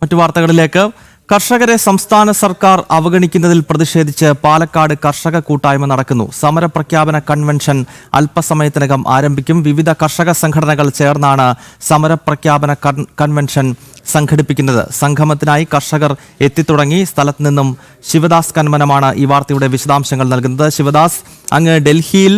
മറ്റു വാർത്തകളിലേക്ക്. കർഷകരെ സംസ്ഥാന സർക്കാർ അവഗണിക്കുന്നതിൽ പ്രതിഷേധിച്ച് പാലക്കാട് കർഷക കൂട്ടായ്മ നടക്കുന്നു. സമരപ്രഖ്യാപന കൺവെൻഷൻ അല്പസമയത്തിനകം ആരംഭിക്കും. വിവിധ കർഷക സംഘടനകൾ ചേർന്നാണ് സമരപ്രഖ്യാപന കൺവെൻഷൻ സംഘടിപ്പിക്കുന്നത്. സംഗമത്തിനായി കർഷകർ എത്തിത്തുടങ്ങി. സ്ഥലത്ത് നിന്നും ശിവദാസ് കന്മനമാണ് ഈ വാർത്തയുടെ വിശദാംശങ്ങൾ നൽകുന്നത്. ശിവദാസ്, അങ്ങ് ഡൽഹിയിൽ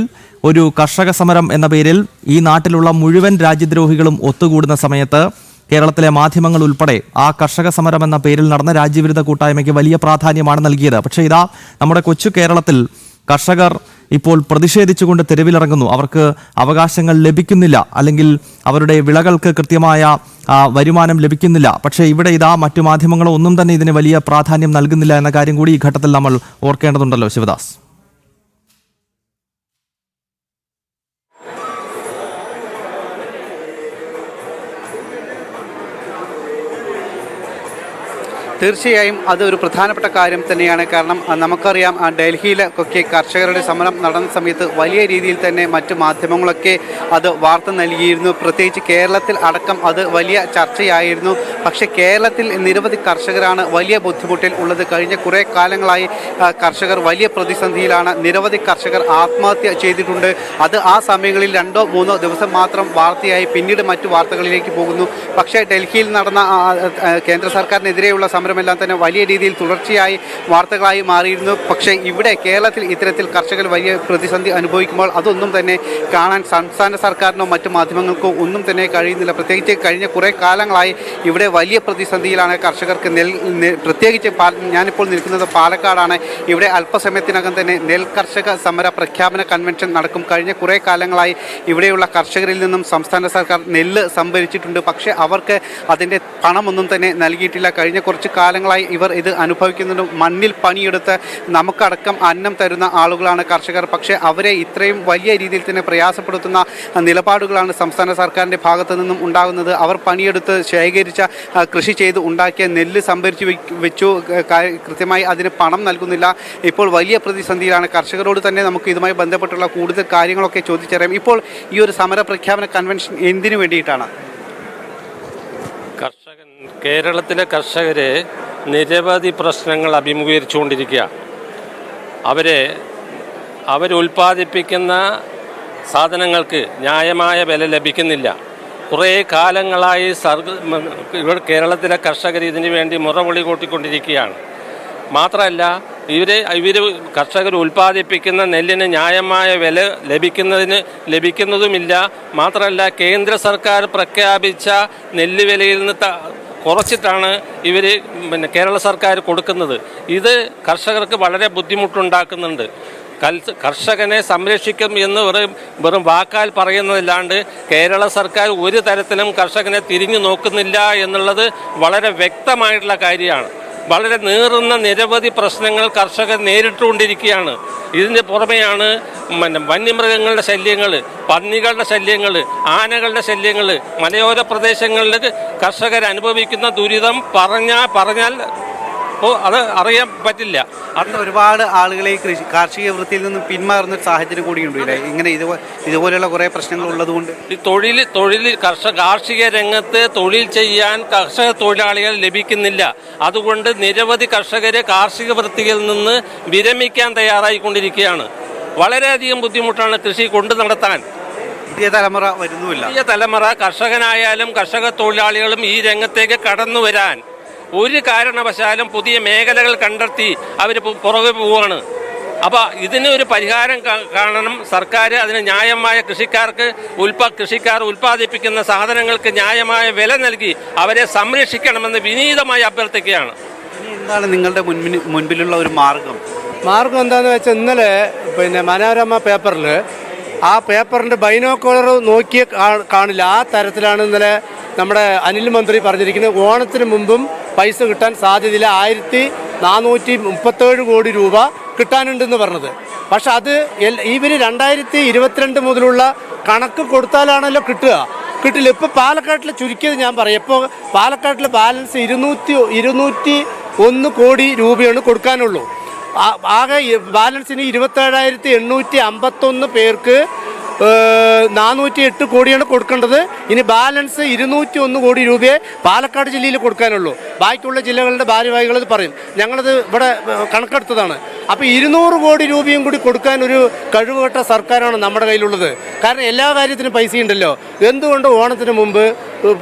ഒരു കർഷക സമരം എന്ന പേരിൽ ഈ നാട്ടിലുള്ള മുഴുവൻ രാജ്യദ്രോഹികളും ഒത്തുകൂടുന്ന സമയത്ത് കേരളത്തിലെ മാധ്യമങ്ങൾ ഉൾപ്പെടെ ആ കർഷക സമരം എന്ന പേരിൽ നടന്ന രാജ്യവിരുദ്ധ കൂട്ടായ്മയ്ക്ക് വലിയ പ്രാധാന്യമാണ് നൽകിയത്. പക്ഷേ ഇതാ നമ്മുടെ കൊച്ചു കേരളത്തിൽ കർഷകർ ഇപ്പോൾ പ്രതിഷേധിച്ചുകൊണ്ട് തെരുവിലിറങ്ങുന്നു. അവർക്ക് അവകാശങ്ങൾ ലഭിക്കുന്നില്ല, അല്ലെങ്കിൽ അവരുടെ വിളകൾക്ക് കൃത്യമായ വരുമാനം ലഭിക്കുന്നില്ല. പക്ഷേ ഇവിടെ ഇതാ മറ്റു മാധ്യമങ്ങളോ ഒന്നും തന്നെ ഇതിന് വലിയ പ്രാധാന്യം നൽകുന്നില്ല എന്ന കാര്യം കൂടി ഈ ഘട്ടത്തിൽ നമ്മൾ ഓർക്കേണ്ടതുണ്ടല്ലോ ശിവദാസ്. തീർച്ചയായും അതൊരു പ്രധാനപ്പെട്ട കാര്യം തന്നെയാണ്. കാരണം നമുക്കറിയാം, ഡൽഹിയിലൊക്കെ കർഷകരുടെ സമരം നടന്ന സമയത്ത് വലിയ രീതിയിൽ തന്നെ മറ്റ് മാധ്യമങ്ങളൊക്കെ അത് വാർത്ത നൽകിയിരുന്നു. പ്രത്യേകിച്ച് കേരളത്തിൽ അടക്കം അത് വലിയ ചർച്ചയായിരുന്നു. പക്ഷേ കേരളത്തിൽ നിരവധി കർഷകരാണ് വലിയ ബുദ്ധിമുട്ടിൽ ഉള്ളത്. കഴിഞ്ഞ കുറേ കാലങ്ങളായി കർഷകർ വലിയ പ്രതിസന്ധിയിലാണ്. നിരവധി കർഷകർ ആത്മഹത്യ ചെയ്തിട്ടുണ്ട്. അത് ആ സമയങ്ങളിൽ 2-3 ദിവസം മാത്രം വാർത്തയായി പിന്നീട് മറ്റു വാർത്തകളിലേക്ക് പോകുന്നു. പക്ഷേ ഡൽഹിയിൽ നടന്ന കേന്ദ്ര സർക്കാരിനെതിരെയുള്ള സമരമെല്ലാം തന്നെ വലിയ രീതിയിൽ തുടർച്ചയായി വാർത്തകളായി മാറിയിരുന്നു. പക്ഷേ ഇവിടെ കേരളത്തിൽ ഇത്തരത്തിൽ കർഷകർ വലിയ പ്രതിസന്ധി അനുഭവിക്കുമ്പോൾ അതൊന്നും തന്നെ കാണാൻ സംസ്ഥാന സർക്കാരിനോ മറ്റു മാധ്യമങ്ങൾക്കോ ഒന്നും തന്നെ കഴിയുന്നില്ല. പ്രത്യേകിച്ച് കഴിഞ്ഞ കുറേ കാലങ്ങളായി ഇവിടെ വലിയ പ്രതിസന്ധിയിലാണ് കർഷകർക്ക്. പ്രത്യേകിച്ച് ഞാനിപ്പോൾ നിൽക്കുന്നത് പാലക്കാടാണ്. ഇവിടെ അല്പസമയത്തിനകം തന്നെ നെൽ കർഷക സമര പ്രഖ്യാപന കൺവെൻഷൻ നടക്കും. കഴിഞ്ഞ കുറേ കാലങ്ങളായി ഇവിടെയുള്ള കർഷകരിൽ നിന്നും സംസ്ഥാന സർക്കാർ നെല്ല് സംഭരിച്ചിട്ടുണ്ട്. പക്ഷേ അവർക്ക് അതിൻ്റെ പണമൊന്നും തന്നെ നൽകിയിട്ടില്ല. കഴിഞ്ഞ കുറച്ച് കാലങ്ങളായി ഇവർ ഇത് അനുഭവിക്കുന്നുണ്ട്. മണ്ണിൽ പണിയെടുത്ത് നമുക്കടക്കം അന്നം തരുന്ന ആളുകളാണ് കർഷകർ. പക്ഷേ അവരെ ഇത്രയും വലിയ രീതിയിൽ തന്നെ പ്രയാസപ്പെടുത്തുന്ന നിലപാടുകളാണ് സംസ്ഥാന സർക്കാരിൻ്റെ ഭാഗത്തു നിന്നും ഉണ്ടാകുന്നത്. അവർ പണിയെടുത്ത് ശേഖരിച്ച കൃഷി ചെയ്ത് ഉണ്ടാക്കിയ നെല്ല് സംഭരിച്ച് വെച്ചു, കൃത്യമായി അതിന് പണം നൽകുന്നില്ല. ഇപ്പോൾ വലിയ പ്രതിസന്ധിയിലാണ്. കർഷകരോട് തന്നെ നമുക്ക് ഇതുമായി ബന്ധപ്പെട്ടുള്ള കൂടുതൽ കാര്യങ്ങളൊക്കെ ചോദിച്ചറിയാം. ഇപ്പോൾ ഈ ഒരു സമര പ്രഖ്യാപന കൺവെൻഷൻ എന്തിനു വേണ്ടിയിട്ടാണ്? കേരളത്തിലെ കർഷകർ നിരവധി പ്രശ്നങ്ങൾ അഭിമുഖീകരിച്ചുകൊണ്ടിരിക്കുക. അവരുൽപ്പാദിപ്പിക്കുന്ന സാധനങ്ങൾക്ക് ന്യായമായ വില ലഭിക്കുന്നില്ല. കുറേ കാലങ്ങളായി കേരളത്തിലെ കർഷകർ ഇതിനു വേണ്ടി മുറവിളി കൂട്ടിക്കൊണ്ടിരിക്കുകയാണ്. മാത്രമല്ല, ഇവർ കർഷകർ ഉൽപ്പാദിപ്പിക്കുന്ന നെല്ലിന് ന്യായമായ വില ലഭിക്കുന്നതുമില്ല. മാത്രമല്ല, കേന്ദ്ര സർക്കാർ പ്രഖ്യാപിച്ച നെല്ല് വിലയിൽ നിന്ന് കുറച്ചിട്ടാണ് കേരള സർക്കാർ കൊടുക്കുന്നത്. ഇത് കർഷകർക്ക് വളരെ ബുദ്ധിമുട്ടുണ്ടാക്കുന്നുണ്ട്. കർഷകനെ സംരക്ഷിക്കും എന്ന് വെറും വാക്കാൽ പറയുന്നതല്ലാണ്ട് കേരള സർക്കാർ ഒരു തരത്തിലും കർഷകനെ തിരിഞ്ഞു നോക്കുന്നില്ല എന്നുള്ളത് വളരെ വ്യക്തമായിട്ടുള്ള കാര്യമാണ്. വളരെ നീറുന്ന നിരവധി പ്രശ്നങ്ങൾ കർഷകർ നേരിട്ടുകൊണ്ടിരിക്കുകയാണ്. ഇതിന് പുറമെയാണ് വന്യമൃഗങ്ങളുടെ ശല്യങ്ങൾ, പന്നികളുടെ ശല്യങ്ങൾ, ആനകളുടെ ശല്യങ്ങൾ. മലയോര പ്രദേശങ്ങളിൽ കർഷകർ അനുഭവിക്കുന്ന ദുരിതം പറഞ്ഞാൽ അത് അറിയാൻ പറ്റില്ല. അന്ന് ഒരുപാട് ആളുകളെ കാർഷിക വൃത്തിയിൽ നിന്നും പിന്മാറുന്ന സാഹചര്യം കൂടിയുണ്ട്. ഇങ്ങനെ ഇതുപോലെയുള്ള കുറേ പ്രശ്നങ്ങൾ ഉള്ളതുകൊണ്ട് ഈ തൊഴിൽ കാർഷിക രംഗത്ത് തൊഴിൽ ചെയ്യാൻ കർഷക തൊഴിലാളികൾ ലഭിക്കുന്നില്ല. അതുകൊണ്ട് നിരവധി കർഷകരെ കാർഷിക വൃത്തിയിൽ നിന്ന് വിരമിക്കാൻ തയ്യാറായിക്കൊണ്ടിരിക്കുകയാണ്. വളരെയധികം ബുദ്ധിമുട്ടാണ് കൃഷി കൊണ്ടു നടത്താൻ. പുതിയ തലമുറ വരുന്നുമില്ല. പുതിയ തലമുറ കർഷകനായാലും കർഷക തൊഴിലാളികളും ഈ രംഗത്തേക്ക് കടന്നു വരാൻ ഒരു കാരണവശാലും പുതിയ മേഖലകൾ കണ്ടെത്തി അവർ പുറകെ പോവുകയാണ്. അപ്പോൾ ഇതിനൊരു പരിഹാരം കാണണം സർക്കാർ. അതിന് ന്യായമായ കൃഷിക്കാർ ഉൽപ്പാദിപ്പിക്കുന്ന സാധനങ്ങൾക്ക് ന്യായമായ വില നൽകി അവരെ സംരക്ഷിക്കണമെന്ന് വിനീതമായി അഭ്യർത്ഥിക്കുകയാണ്. എന്താണ് നിങ്ങളുടെ മുൻപിലുള്ള ഒരു മാർഗം എന്താണെന്ന് വെച്ചാൽ, ഇന്നലെ മനോരമ പേപ്പറിൽ ആ പേപ്പറിൻ്റെ ബൈനോക്കുലർ നോക്കി കാണില്ല. ആ തരത്തിലാണ് ഇന്നലെ നമ്മുടെ അനിൽ മന്ത്രി പറഞ്ഞിരിക്കുന്നത്. ഓണത്തിന് മുമ്പും പൈസ കിട്ടാൻ സാധ്യതയില്ല, 1437 കോടി രൂപ കിട്ടാനുണ്ടെന്ന് പറഞ്ഞത്. പക്ഷെ അത് ഇവർ 2022 മുതലുള്ള കണക്ക് കൊടുത്താലാണല്ലോ കിട്ടില്ല. ഇപ്പോൾ പാലക്കാട്ടിൽ ചുരുക്കിയത് ഞാൻ പറയാം. ഇപ്പോൾ പാലക്കാട്ടിലെ ബാലൻസ് 201 കോടി രൂപയാണ് കൊടുക്കാനുള്ളൂ. ആകെ ബാലൻസിന് 27,851 പേർക്ക് 408 കോടിയാണ് കൊടുക്കേണ്ടത്. ഇനി ബാലൻസ് 201 കോടി രൂപയെ പാലക്കാട് ജില്ലയിൽ കൊടുക്കാനുള്ളൂ. ബാക്കിയുള്ള ജില്ലകളുടെ ഭാരവാഹികൾ അത് പറയും. ഞങ്ങളത് ഇവിടെ കണക്കെടുത്തതാണ്. അപ്പോൾ 200 കോടി രൂപയും കൂടി കൊടുക്കാൻ ഒരു കഴിവുകെട്ട സർക്കാരാണ് നമ്മുടെ കയ്യിലുള്ളത്. കാരണം എല്ലാ കാര്യത്തിനും പൈസയുണ്ടല്ലോ. എന്തുകൊണ്ട് ഓണത്തിന് മുമ്പ്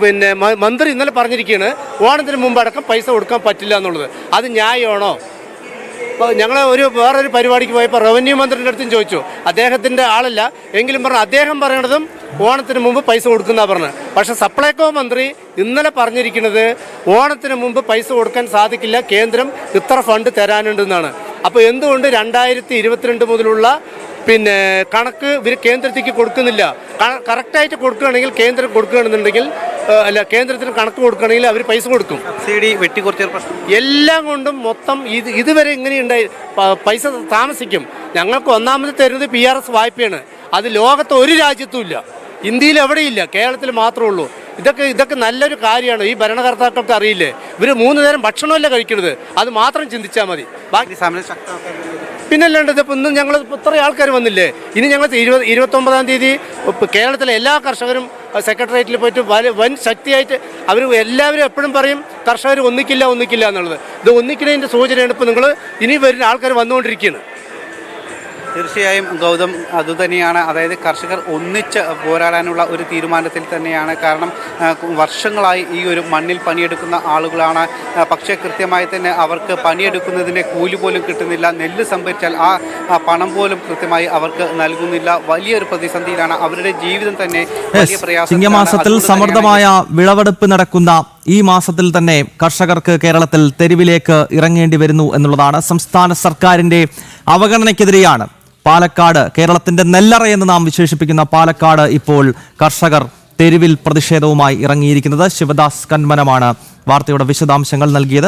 പിന്നെ മന്ത്രി ഇന്നലെ പറഞ്ഞിരിക്കുകയാണ് ഓണത്തിന് മുമ്പ് അടക്കം പൈസ കൊടുക്കാൻ പറ്റില്ല എന്നുള്ളത്. അത് ന്യായമാണോ? ഇപ്പോൾ ഞങ്ങൾ വേറൊരു പരിപാടിക്ക് പോയപ്പോൾ റവന്യൂ മന്ത്രിയുടെ അടുത്തും ചോദിച്ചു. അദ്ദേഹത്തിൻ്റെ ആളല്ല എങ്കിലും പറഞ്ഞു അദ്ദേഹം പറയണതും ഓണത്തിന് മുമ്പ് പൈസ കൊടുക്കുന്ന പറഞ്ഞത്. പക്ഷേ സപ്ലൈകോ മന്ത്രി ഇന്നലെ പറഞ്ഞിരിക്കുന്നത് ഓണത്തിന് മുമ്പ് പൈസ കൊടുക്കാൻ സാധിക്കില്ല, കേന്ദ്രം ഇത്ര ഫണ്ട് തരാനുണ്ടെന്നാണ്. അപ്പോൾ എന്തുകൊണ്ട് 2022 മുതലുള്ള പിന്നെ കണക്ക് ഇവർ കേന്ദ്രത്തേക്ക് കൊടുക്കുന്നില്ല? കറക്റ്റായിട്ട് കൊടുക്കുകയാണെങ്കിൽ കേന്ദ്രം കൊടുക്കുകയാണെന്നുണ്ടെങ്കിൽ അല്ല കേന്ദ്രത്തിന് കണക്ക് കൊടുക്കുകയാണെങ്കിൽ അവർ പൈസ കൊടുക്കും. സബ്സിഡി വെട്ടിക്കുറച്ച പ്രശ്നം എല്ലാം കൊണ്ടും മൊത്തം ഇതുവരെ ഇങ്ങനെയുണ്ടായി പൈസ താമസിക്കും. ഞങ്ങൾക്ക് ഒന്നാമത് തരുന്നത് PRS വായ്പയാണ്. അത് ലോകത്ത് ഒരു രാജ്യത്തും ഇല്ല, ഇന്ത്യയിൽ എവിടെയില്ല, കേരളത്തിൽ മാത്രമേ ഉള്ളൂ. ഇതൊക്കെ നല്ലൊരു കാര്യമാണ്. ഈ ഭരണകർത്താക്കൾക്ക് അറിയില്ലേ? ഇവർ 3 നേരം ഭക്ഷണമല്ല കഴിക്കുന്നത്, അത് മാത്രം ചിന്തിച്ചാൽ മതി. ബാക്കി സമരം ശക്തമാക്കാൻ പിന്നല്ലാണ്ട് ഇപ്പോൾ ഇന്നും ഞങ്ങൾ ഇത്ര ആൾക്കാർ വന്നില്ലേ? ഇനി ഞങ്ങൾ 29-ാം തീയതി കേരളത്തിലെ എല്ലാ കർഷകരും സെക്രട്ടേറിയറ്റിൽ പോയിട്ട് വൻ ശക്തിയായിട്ട് അവർ എല്ലാവരും എപ്പോഴും പറയും കർഷകർ ഒന്നിക്കില്ല എന്നുള്ളത്. ഇത് ഒന്നിക്കുന്നതിൻ്റെ സൂചനയാണ് ഇപ്പോൾ നിങ്ങൾ ഇനി വരുന്ന ആൾക്കാർ വന്നുകൊണ്ടിരിക്കുകയാണ്. തീർച്ചയായും ഗൗതം അതുതന്നെയാണ്. അതായത് കർഷകർ ഒന്നിച്ച് പോരാടാനുള്ള ഒരു തീരുമാനത്തിൽ തന്നെയാണ്. കാരണം വർഷങ്ങളായി ഈ ഒരു മണ്ണിൽ പണിയെടുക്കുന്ന ആളുകളാണ്. പക്ഷേ കൃത്യമായി തന്നെ അവർക്ക് പണിയെടുക്കുന്നതിൻ്റെ കൂലി പോലും കിട്ടുന്നില്ല. നെല്ല് സംഭരിച്ചാൽ ആ പണം പോലും കൃത്യമായി അവർക്ക് നൽകുന്നില്ല. വലിയൊരു പ്രതിസന്ധിയിലാണ്. അവരുടെ ജീവിതം തന്നെ വലിയ പ്രയാസം. ചിങ്ങമാസത്തിൽ സമൃദ്ധമായ വിളവെടുപ്പ് നടക്കുന്ന ഈ മാസത്തിൽ തന്നെ കർഷകർക്ക് കേരളത്തിൽ തെരുവിലേക്ക് ഇറങ്ങേണ്ടി വരുന്നു എന്നുള്ളതാണ്. സംസ്ഥാന സർക്കാരിന്റെ അവഗണനയ്ക്കെതിരെയാണ് പാലക്കാട്, കേരളത്തിന്റെ നെല്ലറ എന്ന് നാം വിശേഷിപ്പിക്കുന്ന പാലക്കാട് ഇപ്പോൾ കർഷകർ തെരുവിൽ പ്രതിഷേധവുമായി ഇറങ്ങിയിരിക്കുന്നത്. ശിവദാസ് കന്മനമാണ് വാർത്തയുടെ വിശദാംശങ്ങൾ നൽകിയത്.